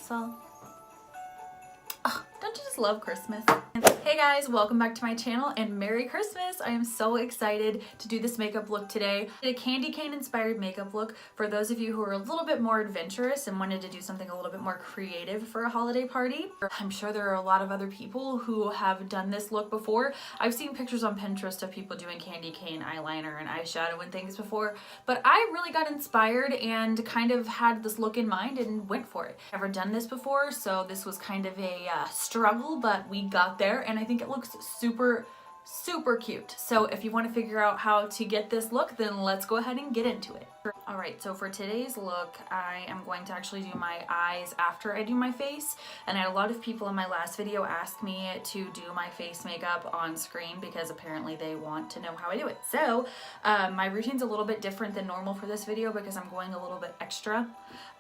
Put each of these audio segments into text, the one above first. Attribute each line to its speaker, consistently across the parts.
Speaker 1: So, don't you just love Christmas? Hey guys, welcome back to my channel and Merry Christmas! I am so excited to do this makeup look today. I did a candy cane inspired makeup look for those of you who are a little bit more adventurous and wanted to do something a little bit more creative for a holiday party. I'm sure there are a lot of other people who have done this look before. I've seen pictures on Pinterest of people doing candy cane eyeliner and eyeshadow and things before, but I really got inspired and kind of had this look in mind and went for it. Never done this before, so this was kind of a struggle, but we got there and I think it looks super cute. So if you want to figure out how to get this look, then let's go ahead and get into it. Alright, so for today's look, I am going to actually do my eyes after I do my face, and I had a lot of people in my last video ask me to do my face makeup on screen because apparently they want to know how I do it. So my routine's a little bit different than normal for this video because I'm going a little bit extra.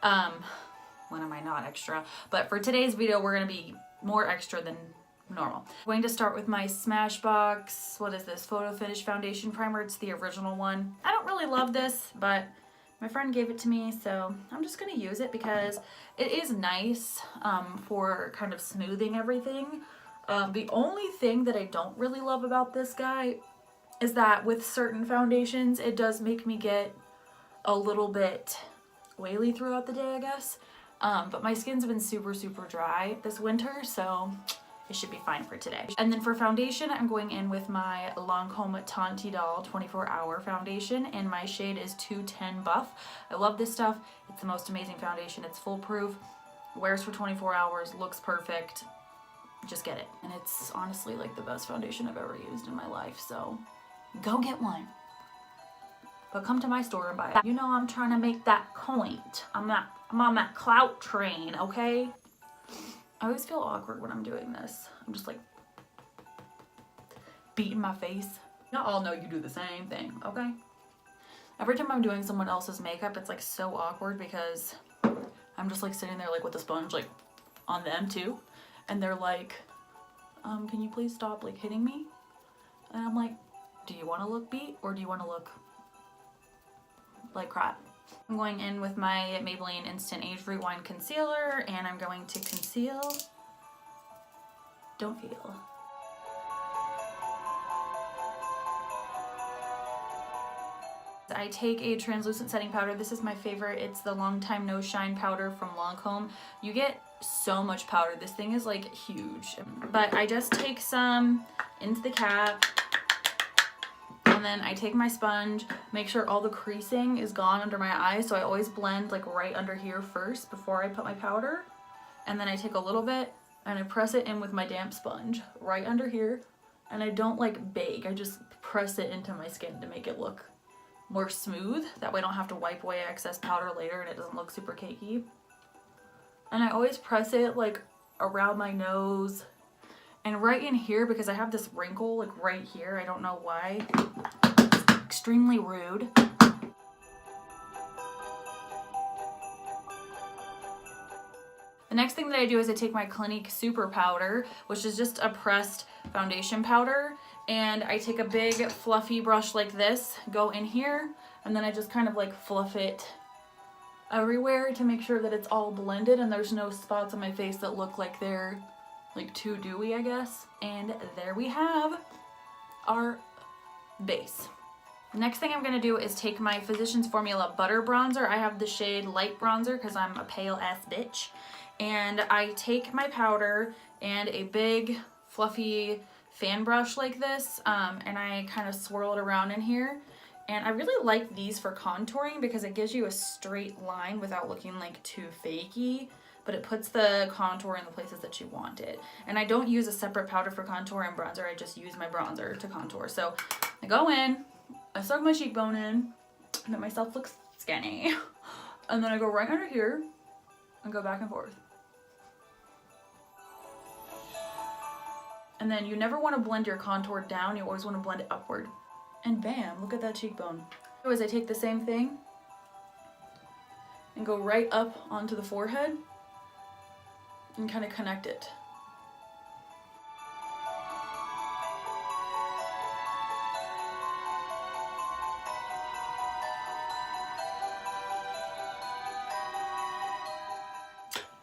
Speaker 1: When am I not extra? But for today's video, we're going to be more extra than normal. I'm going to start with my Smashbox, what is this, Photo Finish Foundation Primer. It's the original one. I don't really love this, but my friend gave it to me, so I'm just going to use it because it is nice for kind of smoothing everything. The only thing that I don't really love about this guy is that with certain foundations, it does make me get a little bit oily throughout the day, I guess. But my skin's been super dry this winter, so it should be fine for today. And then for foundation, I'm going in with my Lancome Tanti Doll 24-hour foundation, and my shade is 210 Buff. I love this stuff. It's the most amazing foundation. It's foolproof, wears for 24 hours, looks perfect. Just get it. And it's honestly like the best foundation I've ever used in my life, so go get one. But come to my store and buy it. You know I'm trying to make that coin. I'm on that clout train, okay? I always feel awkward when I'm doing this. I'm just like beating my face. Y'all all know you do the same thing, okay? Every time I'm doing someone else's makeup, it's like so awkward because I'm just like sitting there like with the sponge like on them too. And they're like, can you please stop like hitting me? And I'm like, do you want to look beat or do you want to look like crap? I'm going in with my Maybelline Instant Age Rewind Concealer, and I'm going to conceal. Don't feel. I take a translucent setting powder. This is my favorite. It's the Long Time No Shine powder from Lancome. You get so much powder. This thing is like huge. But I just take some into the cap. And then I take my sponge, make sure all the creasing is gone under my eyes. So I always blend like right under here first before I put my powder. And then I take a little bit and I press it in with my damp sponge right under here. And I don't like bake, I just press it into my skin to make it look more smooth. That way I don't have to wipe away excess powder later and it doesn't look super cakey. And I always press it like around my nose and right in here because I have this wrinkle like right here. I don't know why. It's extremely rude. The next thing that I do is I take my Clinique Super Powder, which is just a pressed foundation powder, and I take a big fluffy brush like this, go in here, and then I just kind of like fluff it everywhere to make sure that it's all blended and there's no spots on my face that look like they're like too dewy, I guess. And there we have our base. The next thing I'm going to do is take my Physicians Formula Butter Bronzer. I have the shade Light Bronzer because I'm a pale ass bitch. And I take my powder and a big fluffy fan brush like this, and I kind of swirl it around in here. And I really like these for contouring because it gives you a straight line without looking like too fakey, but it puts the contour in the places that you want it. And I don't use a separate powder for contour and bronzer, I just use my bronzer to contour. So I go in, I suck my cheekbone in, make myself look skinny, and then I go right under here and go back and forth. And then you never want to blend your contour down, you always want to blend it upward. And bam, look at that cheekbone. So as I take the same thing and go right up onto the forehead and kind of connect it.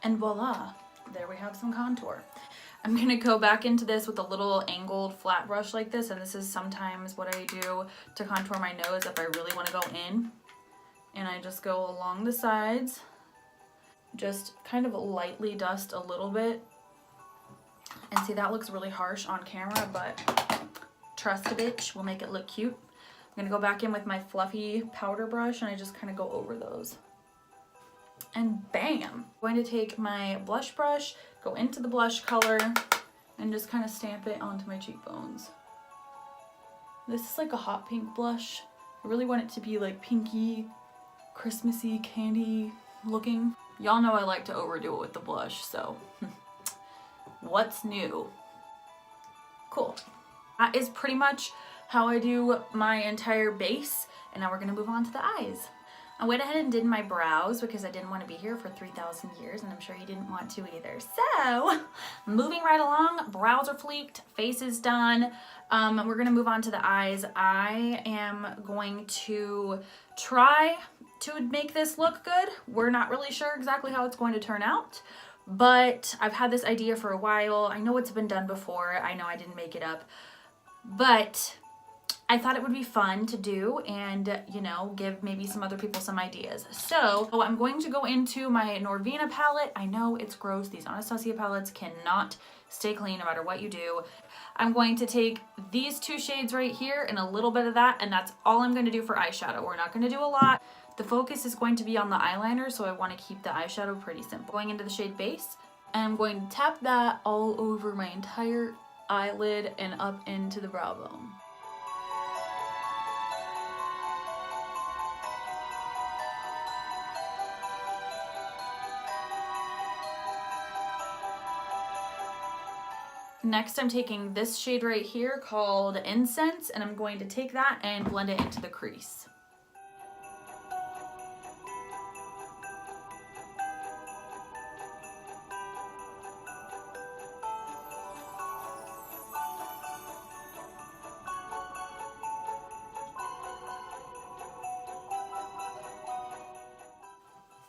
Speaker 1: And voila, there we have some contour. I'm gonna go back into this with a little angled flat brush like this, and this is sometimes what I do to contour my nose if I really wanna go in. And I just go along the sides, just kind of lightly dust a little bit. And see, that looks really harsh on camera, but trust a bitch, we'll make it look cute. I'm gonna go back in with my fluffy powder brush and I just kind of go over those. And bam! I'm going to take my blush brush, go into the blush color, and just kind of stamp it onto my cheekbones. This is like a hot pink blush. I really want it to be like pinky, Christmassy, candy looking. Y'all know I like to overdo it with the blush, so what's new? Cool. That is pretty much how I do my entire base, and now we're gonna move on to the eyes. I went ahead and did my brows because I didn't want to be here for 3,000 years, and I'm sure you didn't want to either. So, moving right along, brows are fleeked, face is done. We're gonna move on to the eyes. I am going to try to make this look good. We're not really sure exactly how it's going to turn out, but I've had this idea for a while. I know it's been done before. I know I didn't make it up, but I thought it would be fun to do and, you know, give maybe some other people some ideas. So I'm going to go into my Norvina palette. I know it's gross. These Anastasia palettes cannot stay clean no matter what you do. I'm going to take these two shades right here and a little bit of that, and that's all I'm going to do for eyeshadow. We're not going to do a lot. The focus is going to be on the eyeliner, so I want to keep the eyeshadow pretty simple. Going into the shade Base, and I'm going to tap that all over my entire eyelid and up into the brow bone. Next, I'm taking this shade right here called Incense, and I'm going to take that and blend it into the crease.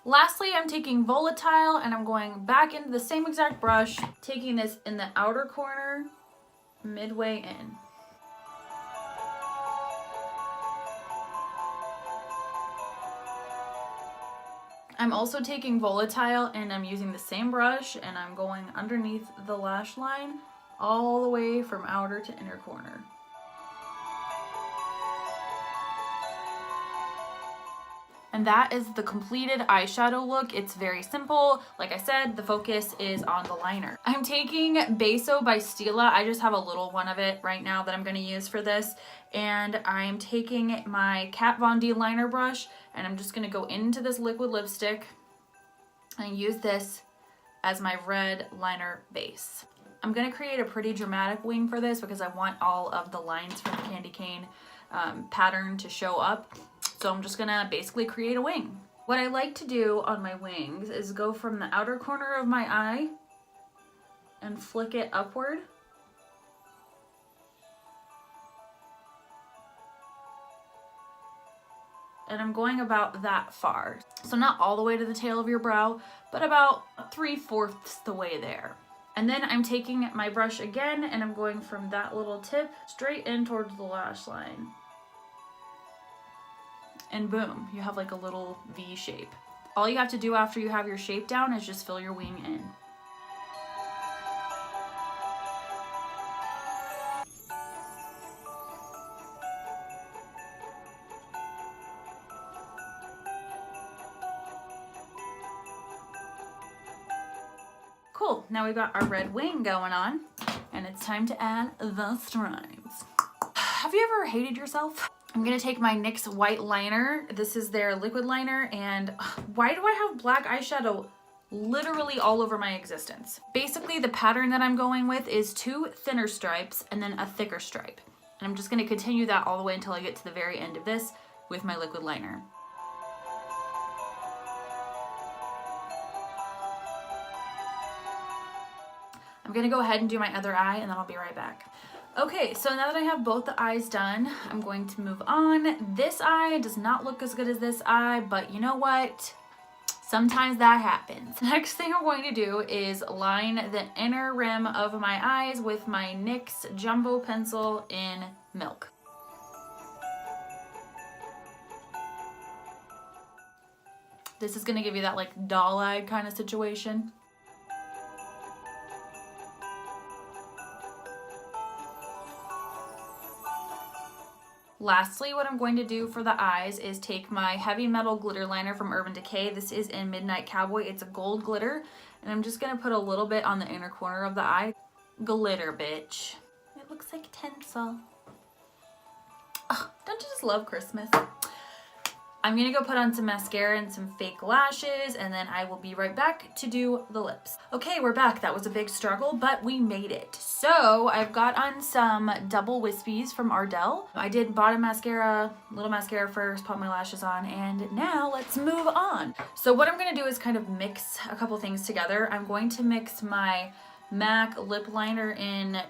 Speaker 1: Lastly, I'm taking Volatile and I'm going back into the same exact brush, taking this in the outer corner, midway in. I'm also taking Volatile and I'm using the same brush and I'm going underneath the lash line all the way from outer to inner corner. And that is the completed eyeshadow look. It's very simple. Like I said, the focus is on the liner. I'm taking Beso by Stila. I just have a little one of it right now that I'm gonna use for this. And I'm taking my Kat Von D liner brush and I'm just gonna go into this liquid lipstick and use this as my red liner base. I'm gonna create a pretty dramatic wing for this because I want all of the lines from the candy cane pattern to show up. So I'm just gonna basically create a wing. What I like to do on my wings is go from the outer corner of my eye and flick it upward. And I'm going about that far. So not all the way to the tail of your brow, but about 3/4 the way there. And then I'm taking my brush again and I'm going from that little tip straight in towards the lash line. And boom, you have like a little V shape. All you have to do after you have your shape down is just fill your wing in. Cool, now we've got our red wing going on and it's time to add the stripes. Have you ever hated yourself? I'm gonna take my NYX white liner. This is their liquid liner, and why do I have black eyeshadow literally all over my existence? Basically, the pattern that I'm going with is 2 thinner stripes and then a thicker stripe. And I'm just gonna continue that all the way until I get to the very end of this with my liquid liner. I'm gonna go ahead and do my other eye and then I'll be right back. Okay, so now that I have both the eyes done, I'm going to move on. This eye does not look as good as this eye, but you know what? Sometimes that happens. Next thing I'm going to do is line the inner rim of my eyes with my NYX Jumbo Pencil in Milk. This is gonna give you that like doll-eyed kind of situation. Lastly, what I'm going to do for the eyes is take my Heavy Metal glitter liner from Urban Decay. This is in Midnight Cowboy. It's a gold glitter, and I'm just gonna put a little bit on the inner corner of the eye. Glitter, bitch. It looks like tinsel. Oh, don't you just love Christmas? I'm gonna go put on some mascara and some fake lashes, and then I will be right back to do the lips. Okay, we're back. That was a big struggle, but we made it. So I've got on some double wispies from Ardell. I did bottom mascara, little mascara first, put my lashes on, and now let's move on. So what I'm gonna do is kind of mix a couple things together. I'm going to mix my MAC lip liner in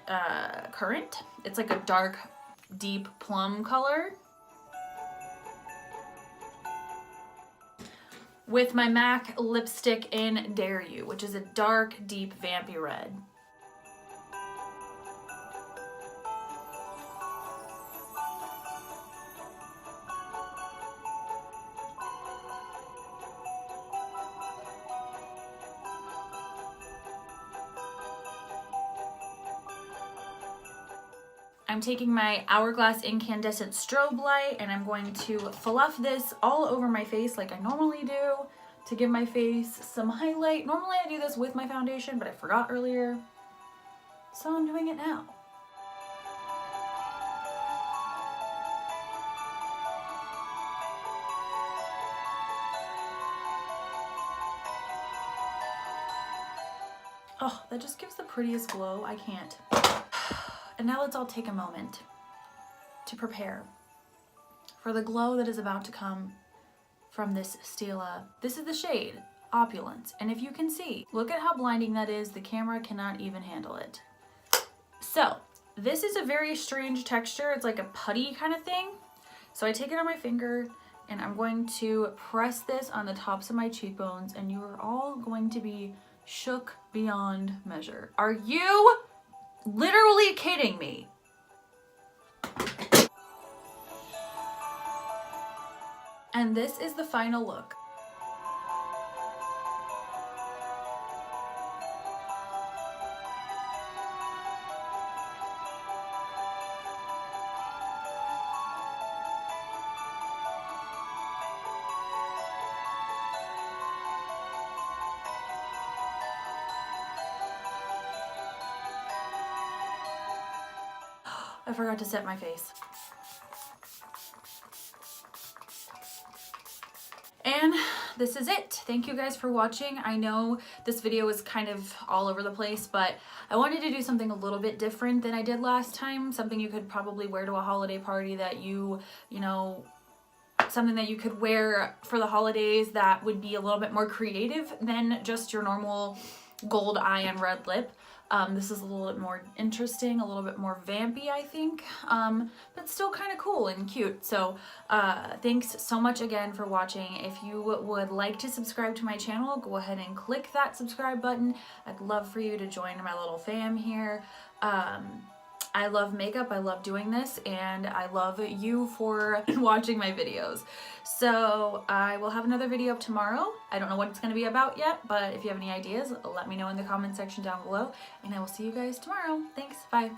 Speaker 1: Currant. It's like a dark, deep plum color, with my MAC lipstick in Dare You, which is a dark, deep, vampy red. I'm taking my Hourglass Incandescent Strobe Light and I'm going to fluff this all over my face like I normally do to give my face some highlight. Normally I do this with my foundation, but I forgot earlier, so I'm doing it now. Oh, that just gives the prettiest glow. I can't. And now let's all take a moment to prepare for the glow that is about to come from this Stila. This is the shade Opulence, and if you can see, look at how blinding that is. The camera cannot even handle it. So this is a very strange texture. It's like a putty kind of thing. So I take it on my finger and I'm going to press this on the tops of my cheekbones, and you are all going to be shook beyond measure. Are you literally kidding me? And this is the final look. I forgot to set my face. And this is it. Thank you guys for watching. I know this video was kind of all over the place, but I wanted to do something a little bit different than I did last time. Something you could probably wear to a holiday party that you know, something that you could wear for the holidays that would be a little bit more creative than just your normal gold eye and red lip. This is a little bit more interesting, a little bit more vampy, I think, but still kind of cool and cute. So thanks so much again for watching. If you would like to subscribe to my channel, go ahead and click that subscribe button. I'd love for you to join my little fam here. I love makeup, I love doing this, and I love you for watching my videos. So I will have another video up tomorrow. I don't know what it's going to be about yet, but if you have any ideas, let me know in the comment section down below, and I will see you guys tomorrow. Thanks, bye.